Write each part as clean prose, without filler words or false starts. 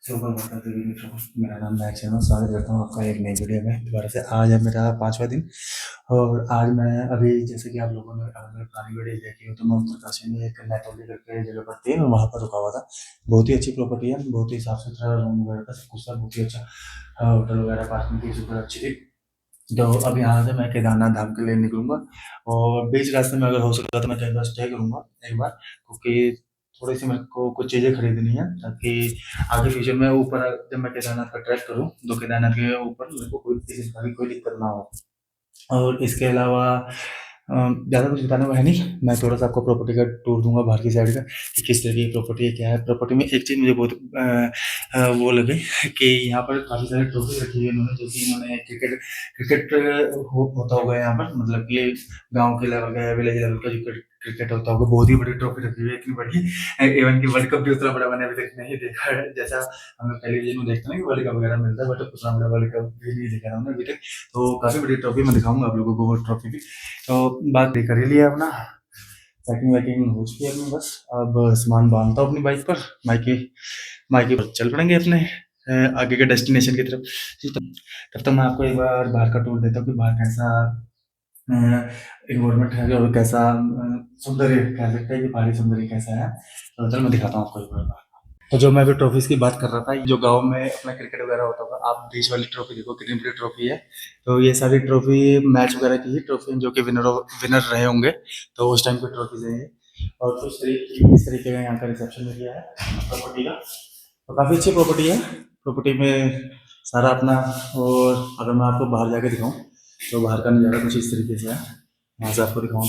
Super बताते हुए मित्रों, मेरा नाम मैक्स है। मैं स्वागत करता हूँ आपका एक नई वीडियो में दोबारा से। आज है मेरा 5वां दिन और आज मैं अभी जैसे कि आप लोगों ने अगर मेरी पुरानी वीडियो देखी हो तो मैं उत्तरकाशी में एक नेटोली करके जगह पड़ती है, मैं वहाँ पर रुका हुआ था। बहुत ही अच्छी प्रॉपर्टी है, बहुत ही साफ सुथरा रूम वगैरह का सब कुछ था, बहुत ही अच्छा होटल वगैरह पार्किंग की सुपर अच्छी थी। तो अब यहाँ से मैं केदारनाथ धाम के लिए निकलूंगा और बीच रास्ते में अगर हो सका तो मैं कहीं पर स्टे करूंगा एक बार, क्योंकि थोड़ी सी मेरे को कुछ चीज़ें खरीदनी है ताकि आगे फ्यूचर में ऊपर जब मैं केदारनाथ का ट्रैक करूँ तो केदारनाथ के ऊपर मेरे को कोई किसी प्रकार की कोई दिक्कत ना हो। और इसके अलावा ज़्यादा कुछ बताने वाला है नहीं। मैं थोड़ा सा आपको प्रॉपर्टी का टूर दूंगा बाहर की साइड का कि किस तरह की प्रॉपर्टी है, क्या है प्रॉपर्टी में। एक चीज़ मुझे बहुत वो लगी कि यहाँ पर काफ़ी सारे ट्रॉफी रखी हुई है इन्होंने, जो कि इन्होंने क्रिकेट क्रिकेट होता होगा यहाँ पर, मतलब कि गांव के लेवल का या विलेज लेवल का जो क्रिकेट होता होगा। बहुत ही बड़ी ट्रॉफी रखी हुई है, इतनी बड़ी इवन की वर्ल्ड कप भी उतना बड़ा मैंने अभी तक नहीं देखा है। जैसा हमें टेलीविजन में देखते हैं ना कि वर्ल्ड कप वगैरह मिलता है, बट उतना बड़ा वर्ल्ड कप भी नहीं देखा हमने अभी तक। तो काफ़ी बड़ी ट्रॉफी मैं दिखाऊंगा आप लोगों को वो ट्रॉफी भी। तो बात कर ही लिया अपना, पैकिंग वैकिंग हो चुकी है अपनी, बस अब सामान बांधता हूँ अपनी बाइक पर, माइके माइके पर चल पड़ेंगे अपने आगे के डेस्टिनेशन की तरफ। तब तक मैं आपको एक बार बाहर का टूर देता हूँ कि बाहर कैसा इन्वायरमेंट है और कैसा सौंदर्य कह सकते हैं कि पहाड़ी सौंदर्य कैसा है। तो चलो मैं दिखाता हूँ आपको एक बार। तो जो मैं अभी ट्रॉफीज की बात कर रहा था, जो गांव में अपना क्रिकेट वगैरह होता था, आप देश वाली ट्रॉफी देखो कितनी बड़ी ट्रॉफी है। तो ये सारी ट्रॉफी मैच वगैरह की ही ट्रॉफी हैं, जो कि विनर रहे होंगे, तो उस टाइम की ट्रॉफीज है ये। और इस तरीके का यहाँ का रिसेप्शन एरिया है प्रॉपर्टी का। तो काफ़ी अच्छी प्रॉपर्टी है, प्रॉपर्टी में सारा अपना। और अगर मैं आपको बाहर जाके दिखाऊँ तो बाहर का नज़ारा कुछ इस तरीके से है, यहाँ से आपको दिखाऊँ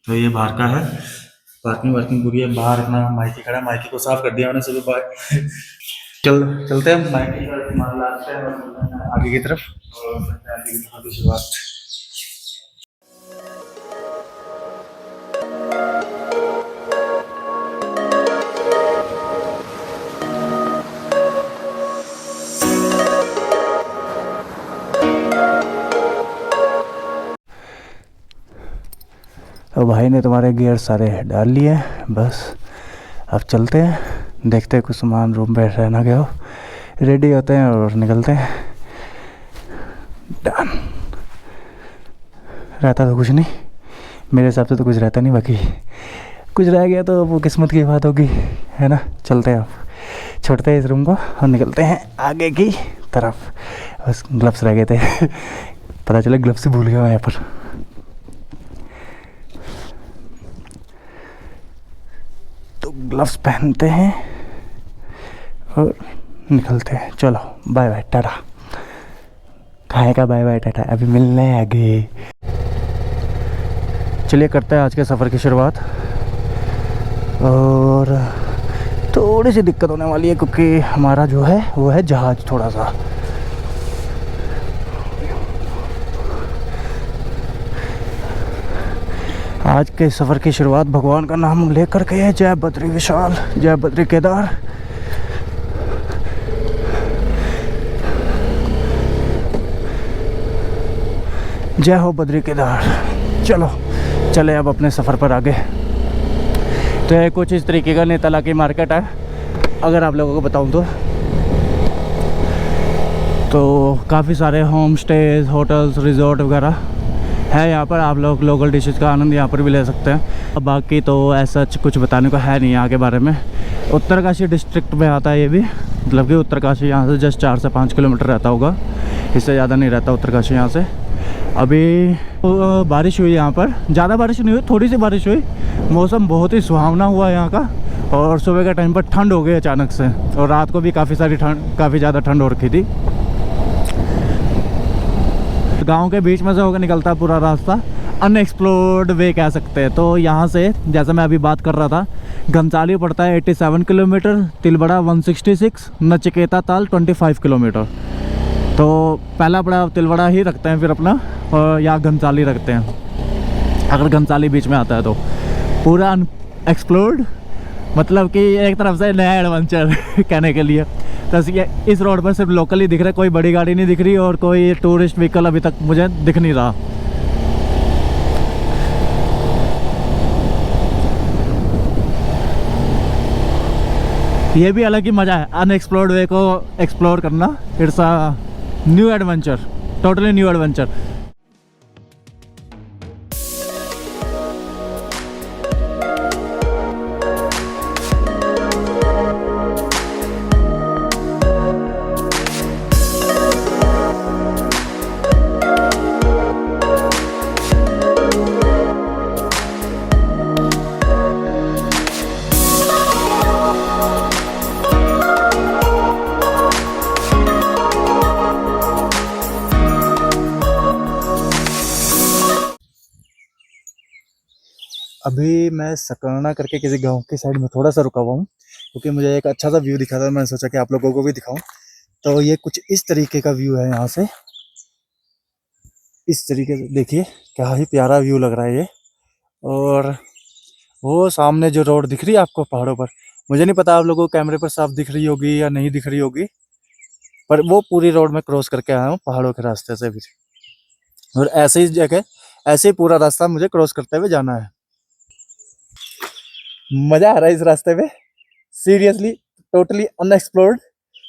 तो ये बाहर का है। पार्किंग वार्किंग पूरी है, बाहर अपना माइकी खड़ा है, माइकी को साफ कर दिया मैंने सुबह बाहर। चलते हैं माइकी का सामान लाते हैं और आगे की तरफ और करते हैं आगे की तरफ की शुरुआत। तो भाई ने तुम्हारे गियर सारे डाल लिए, बस अब चलते हैं, देखते हैं कुछ सामान रूम पे रहना गया हो, रेडी होते हैं और निकलते हैं। डन। रहता तो कुछ नहीं, मेरे हिसाब से तो कुछ रहता नहीं, बाकी कुछ रह गया तो वो किस्मत की बात होगी, है ना। चलते हैं, अब छोड़ते हैं इस रूम को और निकलते हैं आगे की तरफ। बस ग्लव्स रह गए थे पता चला ग्लव्स से भूल गया यहाँ पर। तो ग्लव्स पहनते हैं और निकलते हैं। चलो बाय बाय टाटा। खाए का बाय बाय टाटा, अभी मिलना है आगे। चलिए करते हैं आज के सफ़र की शुरुआत। और थोड़ी सी दिक्कत होने वाली है क्योंकि हमारा जो है वो है जहाज़ थोड़ा सा। आज के सफ़र की शुरुआत भगवान का नाम लेकर के है। जय बद्री विशाल, जय बद्री केदार। जय हो बद्री केदार। चलो चले अब अपने सफ़र पर आगे। तो ये कुछ इस तरीके का नेतला की मार्केट है, अगर आप लोगों को बताऊं तो काफ़ी सारे होम स्टेज, होटल्स, रिजॉर्ट वगैरह है यहाँ पर। आप लोग लोकल डिशेज़ का आनंद यहाँ पर भी ले सकते हैं। बाकी तो ऐसा कुछ बताने को है नहीं यहाँ के बारे में। उत्तरकाशी डिस्ट्रिक्ट में आता है ये भी, मतलब कि उत्तरकाशी यहाँ से जस्ट 4 से 5 किलोमीटर रहता होगा, इससे ज़्यादा नहीं रहता उत्तरकाशी यहाँ से। अभी बारिश हुई यहाँ पर, ज़्यादा बारिश नहीं हुई, थोड़ी सी बारिश हुई। मौसम बहुत ही सुहावना हुआ यहाँ का और सुबह के टाइम पर ठंड हो गई अचानक से, और रात को भी काफ़ी ज़्यादा ठंड हो रखी थी। गांव के बीच में से होकर निकलता है पूरा रास्ता, अनएक्सप्लोर्ड वे कह सकते हैं। तो यहाँ से जैसे मैं अभी बात कर रहा था, घनसाली पड़ता है 87 किलोमीटर, तिलबड़ा 166, नचिकेता ताल 25 किलोमीटर। तो पहला बड़ा तिलबड़ा ही रखते हैं फिर अपना, और या घनसाली रखते हैं अगर घनसाली बीच में आता है। तो पूरा अनएक्सप्लोर्ड मतलब कि एक तरफ से नया एडवेंचर कहने के लिए। तो इस रोड पर सिर्फ लोकल ही दिख रहा है, कोई बड़ी गाड़ी नहीं दिख रही और कोई टूरिस्ट व्हीकल अभी तक मुझे दिख नहीं रहा। ये भी अलग ही मज़ा है अनएक्सप्लोर्ड वे को एक्सप्लोर करना। It's a new adventure, totally new adventure. अभी मैं सकरना करके किसी गांव की साइड में थोड़ा सा रुका हुआ हूँ, क्योंकि मुझे एक अच्छा सा व्यू दिखा था। मैंने सोचा कि आप लोगों को भी दिखाऊं। तो ये कुछ इस तरीके का व्यू है यहाँ से। इस तरीके से देखिए, क्या ही प्यारा व्यू लग रहा है ये। और वो सामने जो रोड दिख रही है आपको पहाड़ों पर, मुझे नहीं पता आप लोगों को कैमरे पर साफ दिख रही होगी या नहीं दिख रही होगी, पर वो पूरी रोड में क्रॉस करके आया हूँ पहाड़ों के रास्ते से भी। और ऐसे ही जगह, ऐसे ही पूरा रास्ता मुझे क्रॉस करते हुए जाना है। मजा आ रहा है इस रास्ते में, सीरियसली टोटली अनएक्सप्लोर्ड।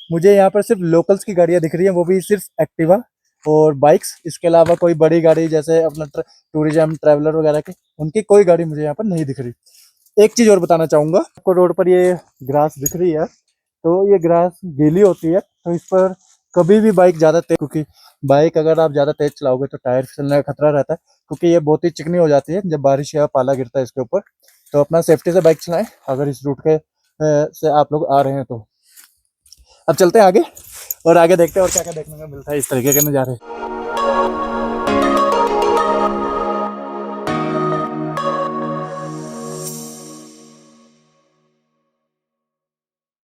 मुझे यहाँ पर सिर्फ लोकल्स की गाड़ियाँ दिख रही हैं, वो भी सिर्फ एक्टिवा और बाइक्स। इसके अलावा कोई बड़ी गाड़ी जैसे अपना टूरिज्म ट्रैवलर वगैरह की, उनकी कोई गाड़ी मुझे यहाँ पर नहीं दिख रही। एक चीज़ और बताना चाहूँगा आपको, रोड पर ये ग्रास दिख रही है, तो ये ग्रास गीली होती है, तो इस पर कभी भी बाइक ज़्यादा तेज, क्योंकि बाइक अगर आप ज़्यादा तेज चलाओगे तो टायर फिसलने का खतरा रहता है, क्योंकि ये बहुत ही चिकनी हो जाती है जब बारिश या पाला गिरता है इसके ऊपर। तो अपना सेफ्टी से बाइक चलाएं अगर इस रूट के से आप लोग आ रहे हैं तो। अब चलते हैं आगे और आगे देखते हैं और क्या क्या देखने को मिलता है इस तरीके के नज़ारे।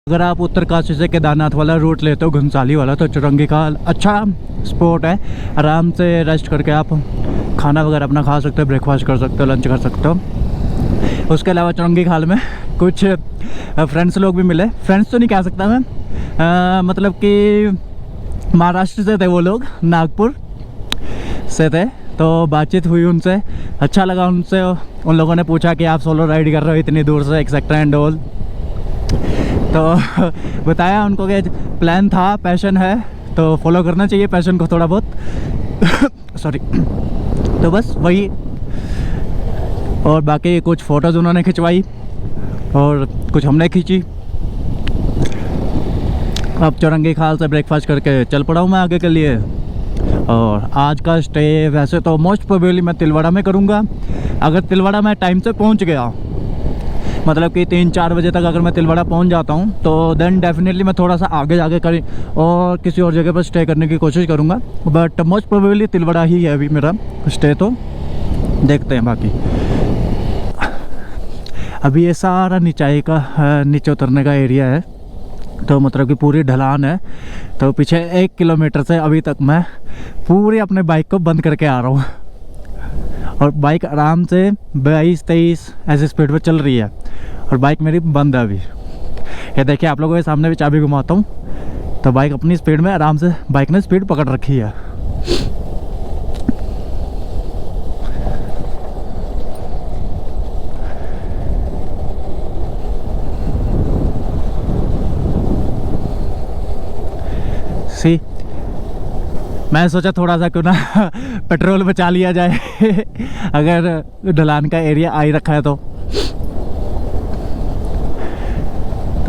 अगर आप उत्तरकाशी से केदारनाथ वाला रूट लेते हो, घनसाली वाला, तो चौरंगी खाल अच्छा स्पॉट है। आराम से रेस्ट करके आप खाना वगैरह अपना खा सकते हो, ब्रेकफास्ट कर सकते हो, लंच कर सकते हो। उसके अलावा चौरंगी खाल में कुछ फ्रेंड्स लोग भी मिले। फ्रेंड्स तो नहीं कह सकता मैं, मतलब कि महाराष्ट्र से थे वो लोग, नागपुर से थे। तो बातचीत हुई उनसे, अच्छा लगा उनसे। उन लोगों ने पूछा कि आप सोलो राइड कर रहे हो इतनी दूर से, एक्सेट्रा एंड ऑल। तो बताया उनको कि प्लान था, पैशन है, तो फॉलो करना चाहिए पैशन को थोड़ा बहुत। सॉरी। तो बस वही, और बाकी कुछ फ़ोटोज़ उन्होंने खिंचवाई और कुछ हमने खींची। अब चौरंगी खाल से ब्रेकफास्ट करके चल पड़ा हूँ मैं आगे के लिए। और आज का स्टे वैसे तो मोस्ट प्रोबेबली मैं तिलवाड़ा में करूँगा। अगर तिलवाड़ा मैं टाइम से पहुँच गया, मतलब कि 3-4 बजे तक अगर मैं तिलवाड़ा पहुँच जाता हूँ, तो देन डेफिनेटली मैं थोड़ा सा आगे जाके करी और किसी और जगह पर स्टे करने की कोशिश करूँगा। बट मोस्ट प्रोबेबली तिलवाड़ा ही है अभी मेरा स्टे, तो देखते हैं बाकी। अभी ये सारा नीचाई का नीचे उतरने का एरिया है, तो मतलब कि पूरी ढलान है। तो पीछे 1 किलोमीटर से अभी तक मैं पूरी अपने बाइक को बंद करके आ रहा हूँ, और बाइक आराम से 22-23 ऐसे स्पीड पे चल रही है, और बाइक मेरी बंद है अभी। ये देखिए आप लोगों के सामने भी चाबी घुमाता हूँ, तो बाइक अपनी स्पीड में आराम से, बाइक ने स्पीड पकड़ रखी है। सी, मैं सोचा थोड़ा सा क्यों ना पेट्रोल बचा लिया जाए अगर ढलान का एरिया आ ही रखा है तो।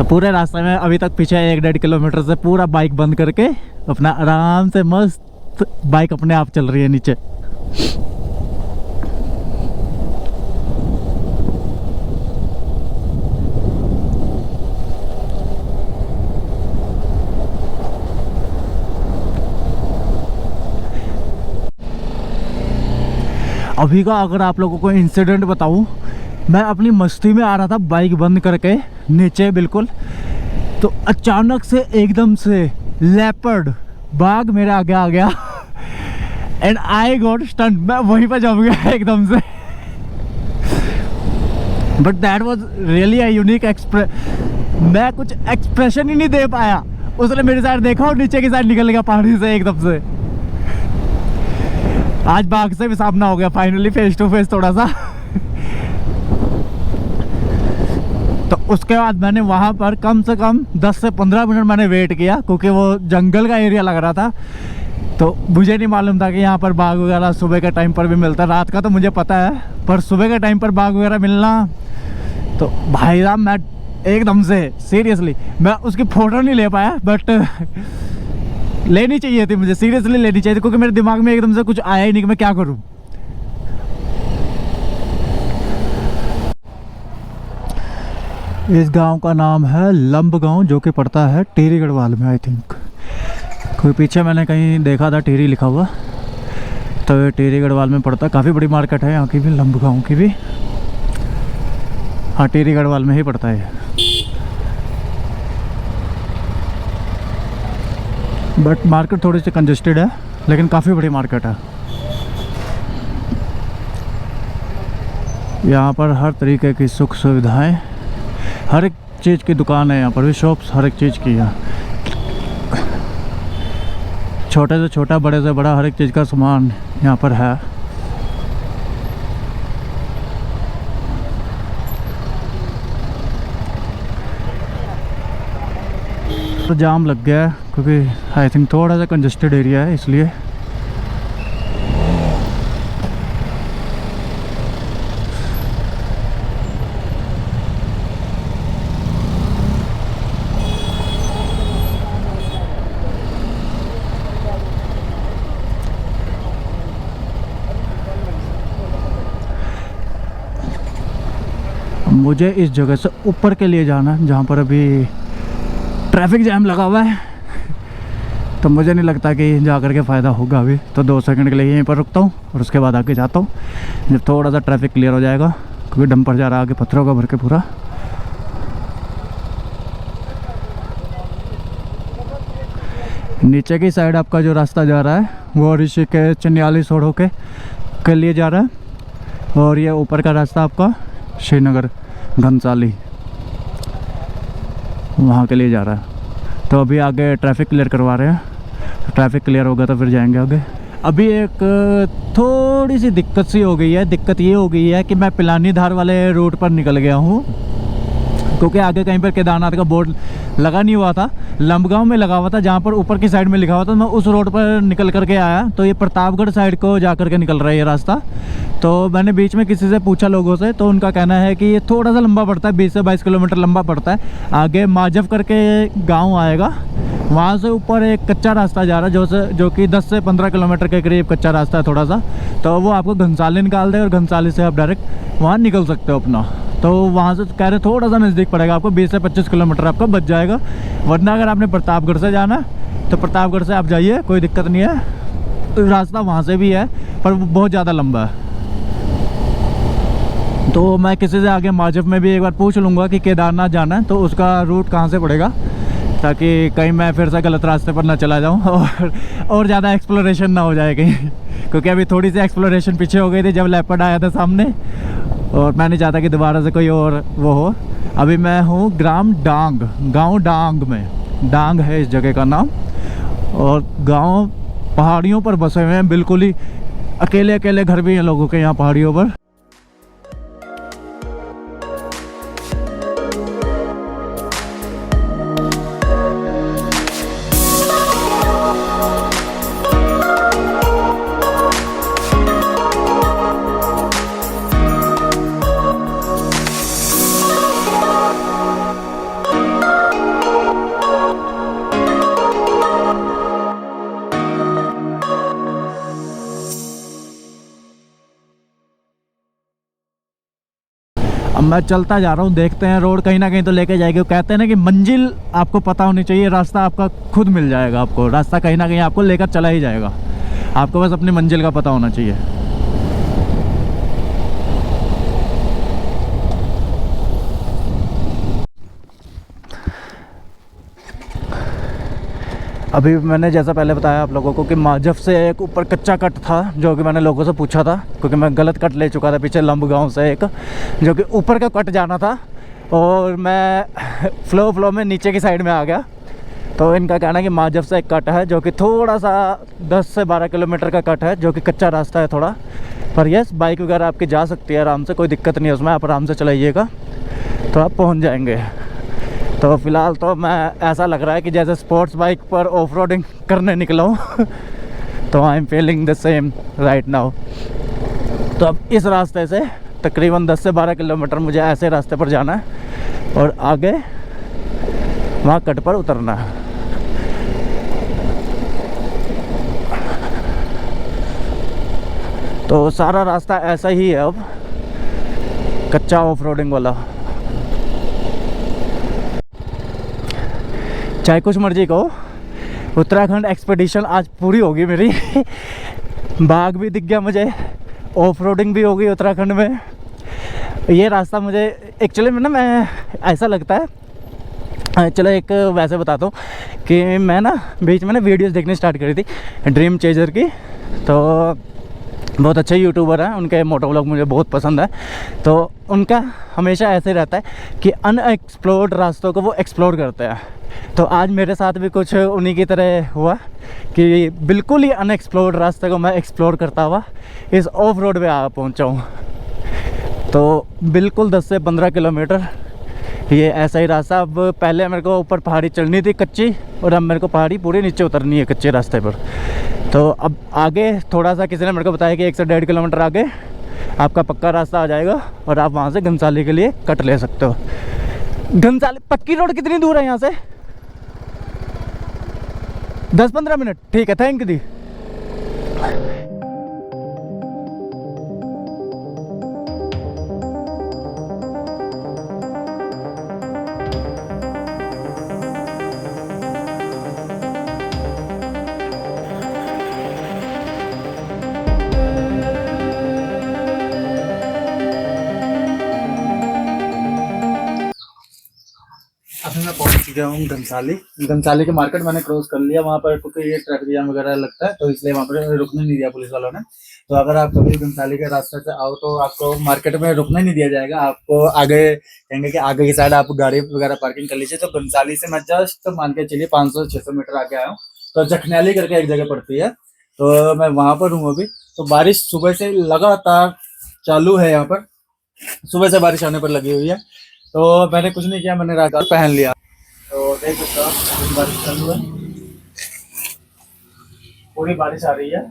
पूरे रास्ते में अभी तक पीछे 1-1.5 किलोमीटर से पूरा बाइक बंद करके अपना आराम से मस्त बाइक अपने आप चल रही है नीचे। अभी का अगर आप लोगों को इंसिडेंट बताऊं, मैं अपनी मस्ती में आ रहा था बाइक बंद करके नीचे बिल्कुल, तो अचानक से एकदम से लेपर्ड बाघ मेरे आगे आ गया एंड आई गॉट स्टन। मैं वहीं पर जम गया एकदम से। But that was really a unique मैं कुछ एक्सप्रेशन ही नहीं दे पाया। उसने मेरी साइड देखा और नीचे की साइड निकल गया पहाड़ी से एकदम से। आज बाघ से भी सामना हो गया फाइनली, फेस टू फेस थोड़ा सा। तो उसके बाद मैंने वहाँ पर कम से कम 10 से 15 मिनट मैंने वेट किया, क्योंकि वो जंगल का एरिया लग रहा था। तो मुझे नहीं मालूम था कि यहाँ पर बाघ वगैरह सुबह के टाइम पर भी मिलता है। रात का तो मुझे पता है, पर सुबह के टाइम पर बाघ वगैरह मिलना, तो भाई साहब मैं एकदम से सीरियसली मैं उसकी फ़ोटो नहीं ले पाया, बट लेनी चाहिए थी मुझे, सीरियसली लेनी चाहिए थी, क्योंकि मेरे दिमाग में एकदम से कुछ आया ही नहीं कि मैं क्या करूँ। इस गांव का नाम है लंब गांव, जो कि पड़ता है टिहरी गढ़वाल में। आई थिंक कोई पीछे मैंने कहीं देखा था टिहरी लिखा हुआ, तो ये टिहरी गढ़वाल में पड़ता है। काफ़ी बड़ी मार्केट है यहाँ की भी, लंब गांव की भी। हाँ, टिहरी गढ़वाल में ही पड़ता है। बट मार्केट थोड़ी सी कंजेस्टेड है, लेकिन काफ़ी बड़ी मार्केट है। यहाँ पर हर तरीके की सुख सुविधाएं, हर एक चीज़ की दुकान है यहाँ पर भी, शॉप्स हर एक चीज़ की है। छोटे से छोटा, बड़े से बड़ा, हर एक चीज़ का सामान यहाँ पर है। तो जाम लग गया है, क्योंकि आई थिंक थोड़ा सा कंजेस्टेड एरिया है, इसलिए। मुझे इस जगह से ऊपर के लिए जाना है, जहाँ पर अभी ट्रैफिक जैम लगा हुआ है। तो मुझे नहीं लगता कि जा कर के फ़ायदा होगा अभी, तो 2 सेकंड के लिए यहीं पर रुकता हूँ और उसके बाद आगे जाता हूँ, जब थोड़ा सा ट्रैफिक क्लियर हो जाएगा, क्योंकि डंपर जा रहा है आगे पत्थरों का भर के पूरा। नीचे की साइड आपका जो रास्ता जा रहा है वो ऋषिकेश चनियाली सड़क होके के लिए जा रहा है, और ये ऊपर का रास्ता आपका श्रीनगर घनसाली वहाँ के लिए जा रहा है। तो अभी आगे ट्रैफिक क्लियर करवा रहे हैं, ट्रैफिक क्लियर होगा तो फिर जाएंगे आगे। अभी एक थोड़ी सी दिक्कत सी हो गई है। दिक्कत ये हो गई है कि मैं पिलानी धार वाले रूट पर निकल गया हूँ, क्योंकि आगे कहीं पर केदारनाथ का बोर्ड लगा नहीं हुआ था, लंबगांव में लगा हुआ था, जहाँ पर ऊपर की साइड में लिखा हुआ था। मैं उस रोड पर निकल करके आया, तो ये प्रतापगढ़ साइड को जा कर के निकल रहा है ये रास्ता। तो मैंने बीच में किसी से पूछा लोगों से, तो उनका कहना है कि ये थोड़ा सा लंबा पड़ता है, 20 से 22 किलोमीटर लंबा पड़ता है। आगे माजव करके गाँव आएगा, वहाँ से ऊपर एक कच्चा रास्ता जा रहा है, जो कि 10 से 15 किलोमीटर के करीब कच्चा रास्ता है थोड़ा सा। तो वो आपको घनसाली निकाल दे, और घनसाली से आप डायरेक्ट वहाँ निकल सकते हो अपना। तो वहाँ से कह रहे थोड़ा सा नज़दीक पड़ेगा आपको, 20 से 25 किलोमीटर आपका बच जाएगा। वरना अगर आपने प्रतापगढ़ से जाना है तो प्रतापगढ़ से आप जाइए, कोई दिक्कत नहीं है। रास्ता वहाँ से भी है, पर वो बहुत ज़्यादा लंबा है। तो मैं किसी से आगे माजव में भी एक बार पूछ लूँगा कि केदारनाथ जाना है तो उसका रूट कहाँ से पड़ेगा, ताकि कहीं मैं फिर से गलत रास्ते पर ना चला जाऊँ और ज़्यादा एक्सप्लोरेशन ना हो जाए कहीं। क्योंकि अभी थोड़ी सी एक्सप्लोरेशन पीछे हो गई थी जब लेपर्ड आया था सामने, और मैं नहीं चाहता कि दोबारा से कोई और वो हो। अभी मैं हूँ ग्राम डांग, गांव डांग में, डांग है इस जगह का नाम। और गांव पहाड़ियों पर बसे हुए हैं, बिल्कुल ही अकेले अकेले घर भी हैं लोगों के यहाँ पहाड़ियों पर। अब मैं चलता जा रहा हूँ, देखते हैं रोड कहीं ना कहीं तो लेके जाएगी। वो कहते हैं ना कि मंजिल आपको पता होनी चाहिए, रास्ता आपका खुद मिल जाएगा। आपको रास्ता कहीं ना कहीं आपको लेकर चला ही जाएगा, आपको बस अपनी मंजिल का पता होना चाहिए। अभी मैंने जैसा पहले बताया आप लोगों को कि माजफ से एक ऊपर कच्चा कट था, जो कि मैंने लोगों से पूछा था, क्योंकि मैं गलत कट ले चुका था पीछे लंब गांव से एक, जो कि ऊपर का कट जाना था, और मैं फ्लो में नीचे की साइड में आ गया। तो इनका कहना है कि माजफ से एक कट है, जो कि थोड़ा सा 10 से 12 किलोमीटर का कट है, जो कि कच्चा रास्ता है थोड़ा। पर यस, बाइक वगैरह आपकी जा सकती है आराम से, कोई दिक्कत नहीं है उसमें, आप आराम से चलाइएगा। तो आप पहुंच जाएंगे। तो फ़िलहाल तो मैं ऐसा लग रहा है कि जैसे स्पोर्ट्स बाइक पर ऑफ रोडिंग करने निकला हूँ। तो I am feeling the same right now. तो अब इस रास्ते से तकरीबन 10 से 12 किलोमीटर मुझे ऐसे रास्ते पर जाना है और आगे वहाँ कट पर उतरना है। तो सारा रास्ता ऐसा ही है अब, कच्चा ऑफ रोडिंग वाला। चाहे कुछ मर्जी कहो, उत्तराखंड एक्सपीडिशन आज पूरी होगी मेरी। बाघ भी दिख गया मुझे, ऑफ रोडिंग भी होगी उत्तराखंड में। ये रास्ता मुझे एक्चुअली में ना, मैं ऐसा लगता है, चलो एक वैसे बताता हूँ कि मैं ना बीच में ना वीडियोस देखनी स्टार्ट करी थी ड्रीम चेजर की। तो बहुत अच्छे यूट्यूबर हैं, उनके मोटो व्लॉग मुझे बहुत पसंद है। तो उनका हमेशा ऐसे रहता है कि अनएक्सप्लोर्ड रास्तों को वो एक्सप्लोर करते हैं। तो आज मेरे साथ भी कुछ उन्हीं की तरह हुआ कि बिल्कुल ही अनएक्सप्लोर्ड रास्ते को मैं एक्सप्लोर करता हुआ इस ऑफ रोड पे आ पहुँचा हूँ। तो बिल्कुल 10 से 15 किलोमीटर ये ऐसा ही रास्ता। अब पहले मेरे को ऊपर पहाड़ी चढ़नी थी कच्ची, और अब मेरे को पहाड़ी पूरी नीचे उतरनी है कच्चे रास्ते पर। तो अब आगे थोड़ा सा किसी ने मेरे को बताया कि 1 से 1.5 किलोमीटर आगे आपका पक्का रास्ता आ जाएगा और आप वहाँ से घनसाली के लिए कट ले सकते हो। घनसाली पक्की रोड कितनी दूर है यहाँ से? 10-15 मिनट, ठीक है, थैंक यू दी। अभी मैं पहुंच चुका हूँ घनसाली के मार्केट मैंने क्रॉस कर लिया। वहाँ पर क्योंकि ये ट्रैफिक जाम वगैरह लगता है, तो इसलिए वहाँ पर रुकने नहीं दिया पुलिस वालों ने। तो अगर आप कभी घनसाली के रास्ते से आओ तो आपको मार्केट में रुकना नहीं दिया जाएगा। आपको आगे कहेंगे कि आगे की साइड आप गाड़ी वगैरह पार्किंग कर लीजिए। तो घनसाली से मैं जस्ट मान के चलिए 500-600 मीटर आगे आया हूँ। तो जखनैली करके एक जगह पड़ती है, तो मैं वहाँ पर हूँ अभी। तो बारिश सुबह से लगातार चालू है, यहाँ पर सुबह से बारिश आने पर लगी हुई है। तो मैंने कुछ नहीं किया, मैंने रात पहन लिया। तो देख सकते हो बारिश चालू है, पूरी बारिश आ रही है।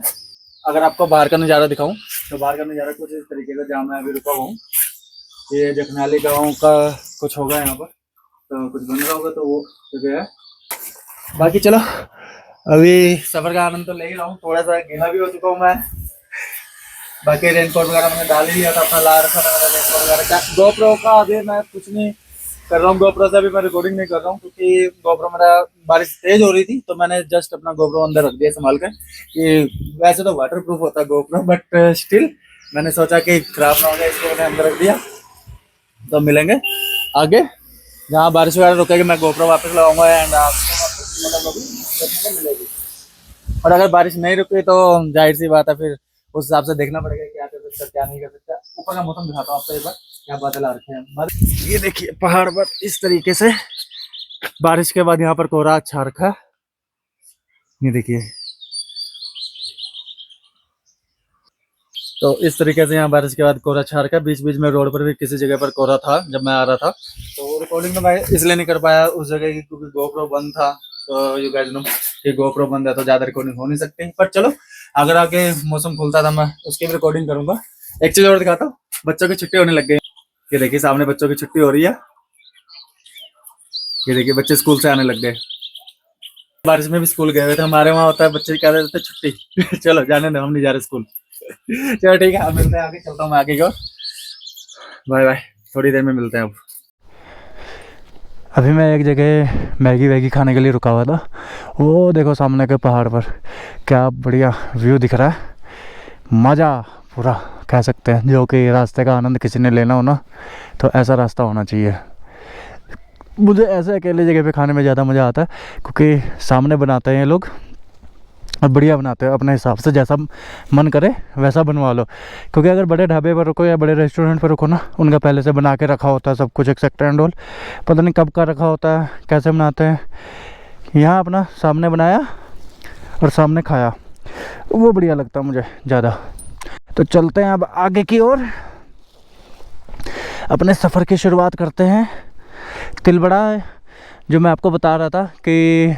अगर आपको बाहर का नज़ारा दिखाऊं तो बाहर का नज़ारा कुछ इस तरीके का, जहाँ मैं अभी रुका हुआ हूँ, ये जखनाली गाँव का कुछ होगा यहाँ पर। तो कुछ बन रहा होगा, तो वो जगह है। बाकी चलो, अभी सफ़र का आनंद तो ले ही रहा हूँ। थोड़ा सा गीला भी हो चुका हूँ मैं। बाकी रेनकोट वगैरह मैंने डाल ही लिया था, अपना ला रखा था रेनकोट वगैरह। गोप्रो का अभी मैं कुछ नहीं कर रहा हूँ, गोप्रो से अभी मैं रिकॉर्डिंग नहीं कर रहा हूँ, क्योंकि गोप्रो मेरा बारिश तेज हो रही थी, तो मैंने जस्ट अपना गोप्रो अंदर रख दिया संभाल कर। कि वैसे तो वाटर प्रूफ होता है गोप्रो, बट स्टिल मैंने सोचा कि खराब ना हो जाए, इसको मैंने अंदर रख दिया। तो मिलेंगे आगे जहाँ बारिश वगैरह रुकेगी, मैं गोप्रो वापस लगाऊंगा एंड आपको देखने को मिलेगी। और अगर बारिश नहीं रुकी तो जाहिर सी बात है, फिर उस हिसाब से देखना पड़ेगा क्या कर सकता क्या नहीं कर सकता। ऊपर का मौसम दिखाता हूँ आपको एक बार, क्या बादल आ रखे हैं। ये देखिए पहाड़ पर इस तरीके से बारिश के बाद यहाँ पर कोहरा छा रखा है। ये देखिए, तो इस तरीके से यहाँ बारिश के बाद कोहरा छा रखा है। बीच बीच में रोड पर भी किसी जगह पर कोहरा था जब मैं आ रहा था। तो रिकॉर्डिंग तो मैं इसलिए नहीं कर पाया उस जगह की, क्योंकि गोप्रो बंद था। तो यू गाइस नो कि गोप्रो बंद है तो ज्यादा रिकॉर्डिंग हो नहीं सकती। पर चलो, अगर आगे मौसम खुलता था मैं उसकी भी रिकॉर्डिंग करूंगा। एक चीज और दिखाता हूँ, बच्चों की छुट्टी होने लग गई। ये देखिए सामने बच्चों की छुट्टी हो रही है। ये देखिए बच्चे स्कूल से आने लग गए। बारिश में भी स्कूल गए हुए थे, हमारे वहाँ होता है बच्चे कह रहे थे छुट्टी। चलो जाने दो, हम नहीं जा रहे स्कूल। चलो ठीक है, अब मिलते हैं आगे, चलता हूँ मैं आगे की ओर। बाय बाय, थोड़ी देर में मिलते हैं अब। अभी मैं एक जगह मैगी वैगी खाने के लिए रुका हुआ था। वो देखो सामने के पहाड़ पर क्या बढ़िया व्यू दिख रहा है। मज़ा पूरा कह सकते हैं। जो कि रास्ते का आनंद किसी ने लेना हो ना, तो ऐसा रास्ता होना चाहिए। मुझे ऐसे अकेले जगह पे खाने में ज़्यादा मज़ा आता है, क्योंकि सामने बनाते हैं ये लोग और बढ़िया बनाते हैं अपने हिसाब से, जैसा मन करे वैसा बनवा लो। क्योंकि अगर बड़े ढाबे पर रुको या बड़े रेस्टोरेंट पर रुको ना, उनका पहले से बना के रखा होता है सब कुछ, एक्सेट्रा एंड ऑल, पता नहीं कब का रखा होता है, कैसे बनाते हैं। यहाँ अपना सामने बनाया और सामने खाया, वो बढ़िया लगता है मुझे ज़्यादा। तो चलते हैं अब आगे की ओर। अपने सफ़र की शुरुआत करते हैं। तिलवड़ा, जो मैं आपको बता रहा था कि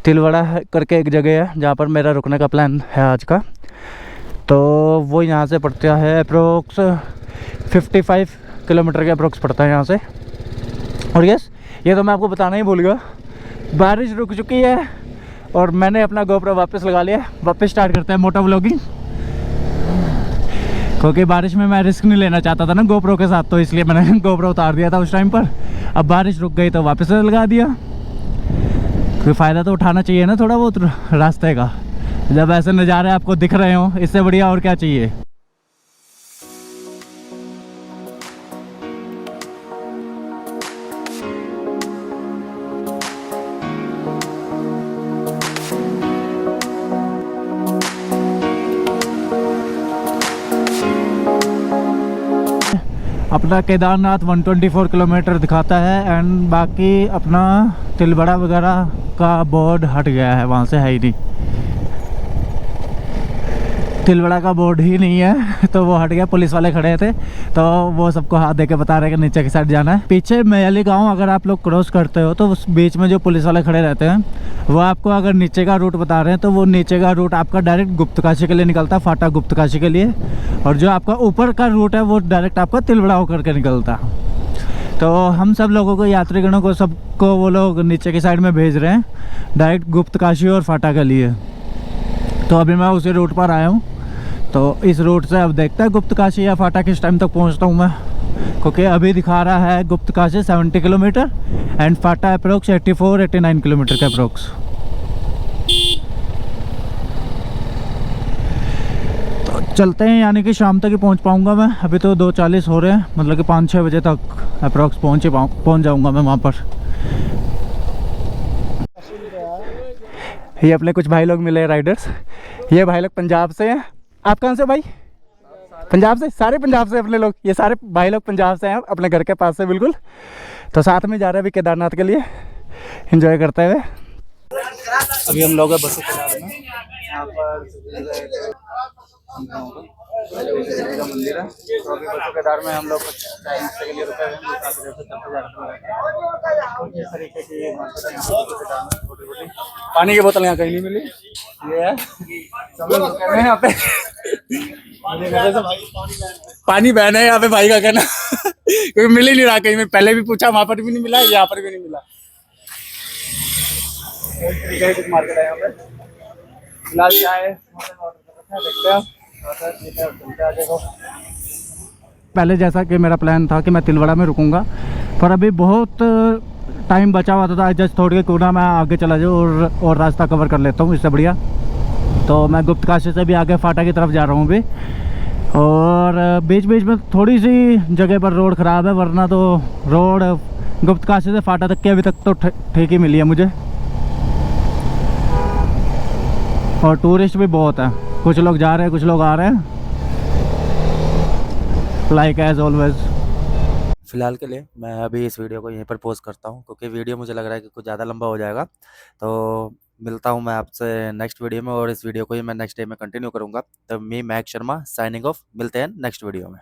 तिलवड़ा करके एक जगह है जहाँ पर मेरा रुकने का प्लान है आज का। तो वो यहाँ से पड़ता है अप्रोक्स 55 किलोमीटर के अप्रोक्स पड़ता है यहाँ से। और यस, ये तो मैं आपको बताना ही भूल गया, बारिश रुक चुकी है और मैंने अपना गोप्रो वापस लगा लिया। वापस स्टार्ट करते हैं मोटो व्लॉगिंग, क्योंकि बारिश में मैं रिस्क नहीं लेना चाहता था ना गोप्रो के साथ, तो इसलिए मैंने गोप्रो उतार दिया था उस टाइम पर। अब बारिश रुक गई तो वापस लगा दिया, कोई फ़ायदा तो उठाना चाहिए ना थोड़ा बहुत रास्ते का। जब ऐसे नज़ारे आपको दिख रहे हो, इससे बढ़िया और क्या चाहिए। अपना केदारनाथ 124 किलोमीटर दिखाता है एंड बाकी अपना तिलवड़ा वगैरह का बोर्ड हट गया है, वहाँ से है ही नहीं। तिलवड़ा का बोर्ड ही नहीं है तो वो हट गया। पुलिस वाले खड़े थे तो वो सबको हाथ देके बता रहे हैं कि नीचे की साइड जाना है। पीछे मैयाली गांव अगर आप लोग क्रॉस करते हो तो उस बीच में जो पुलिस वाले खड़े रहते हैं वो आपको अगर नीचे का रूट बता रहे हैं तो वो नीचे का रूट आपका डायरेक्ट गुप्तकाशी के लिए निकलता है, फाटा गुप्तकाशी के लिए। और जो आपका ऊपर का रूट है वो डायरेक्ट आपका तिलवड़ा होकर के निकलता है। तो हम सब लोगों को, यात्रीगणों को, सबको वो लोग नीचे की साइड में भेज रहे हैं डायरेक्ट गुप्तकाशी और फाटा के लिए। तो अभी मैं उसी रूट पर आया हूँ, तो इस रूट से अब देखते हैं गुप्तकाशी या फाटा किस टाइम तक पहुँचता हूँ मैं, क्योंकि अभी दिखा रहा है Guptkashi 70 kilometre and Phata approx 84-89 kilometre के अप्रोक्स। तो चलते हैं, यानी कि शाम तक ही पहुँच पाऊँगा मैं। अभी तो 2:40 हो रहे हैं, मतलब कि 5-6 बजे तक अप्रोक्स पहुँच जाऊँगा मैं वहाँ पर। ये अपने कुछ भाई लोग मिले राइडर्स, ये भाई लोग पंजाब से हैं। आप कहाँ से भाई? पंजाब से? सारे पंजाब से अपने लोग, ये सारे भाई लोग पंजाब से हैं, अपने घर के पास से बिल्कुल। तो साथ में जा रहे हैं अभी केदारनाथ के लिए एंजॉय करते हुए। अभी हम लोग बस में, यहाँ पर मंदिर है, तो अभी बसों केदार में हम लोग कुछ टाइम के लिए रुके हुए हैं। पानी की बोतल यहाँ कहीं नहीं मिली, ये है सब लोग रुके हुए हैं यहाँ पे। पानी बहन है यहाँ पे, भाई का कहना क्योंकि मिल ही नहीं रहा कहीं। मैं पहले भी पूछा, वहाँ पर भी नहीं मिला, यहाँ पर भी नहीं मिला। कुछ मार्केट है यहाँ पे, फिलहाल क्या है देखते हैं। पहले जैसा कि मेरा प्लान था कि मैं तिलवड़ा में रुकूंगा, पर अभी बहुत टाइम बचा हुआ था, जस्ट थोड़ी क्यों ना मैं आगे चला जाऊँ और रास्ता कवर कर लेता हूँ, इससे बढ़िया। तो मैं गुप्तकाशी से भी आगे फाटा की तरफ जा रहा हूँ अभी, और बीच बीच में थोड़ी सी जगह पर रोड ख़राब है, वरना तो रोड गुप्तकाशी से फाटा तक की अभी तक तो ठीक ही मिली है मुझे। और टूरिस्ट भी बहुत है, कुछ लोग जा रहे हैं, कुछ लोग आ रहे हैं, लाइक एज ऑलवेज। फ़िलहाल के लिए मैं अभी इस वीडियो को यहीं पर पॉज़ करता हूँ, क्योंकि वीडियो मुझे लग रहा है कि कुछ ज़्यादा लंबा हो जाएगा। तो मिलता हूँ मैं आपसे नेक्स्ट वीडियो में, और इस वीडियो को ही मैं नेक्स्ट डे में कंटिन्यू करूँगा। तो मी महक शर्मा साइनिंग ऑफ, मिलते हैं नेक्स्ट वीडियो में।